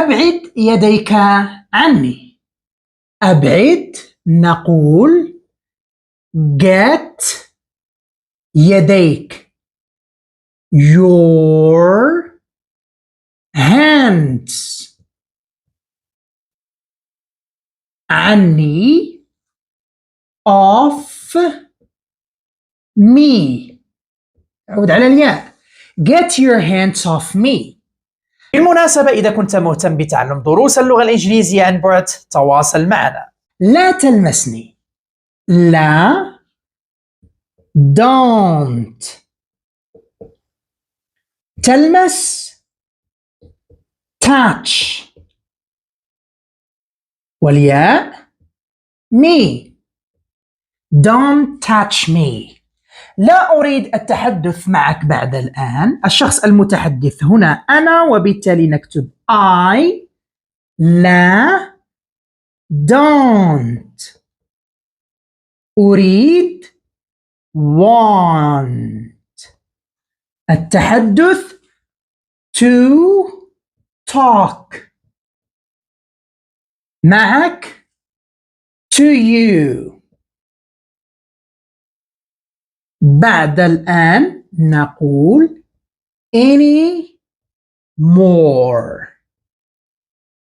أبعد يديك عني. أبعد نقول get يديك your hands عني off me. عود على الياء. Get your hands off me. بالمناسبة إذا كنت مهتم بتعلم دروس اللغة الإنجليزية عن بعد تواصل معنا. لا تلمسني. لا don't. تلمس touch. والياء me. Don't touch me. لا أريد التحدث معك بعد الآن. الشخص المتحدث هنا أنا، وبالتالي نكتب I. لا don't. أريد want. التحدث to talk. معك to you. بعد الآن نقول any more.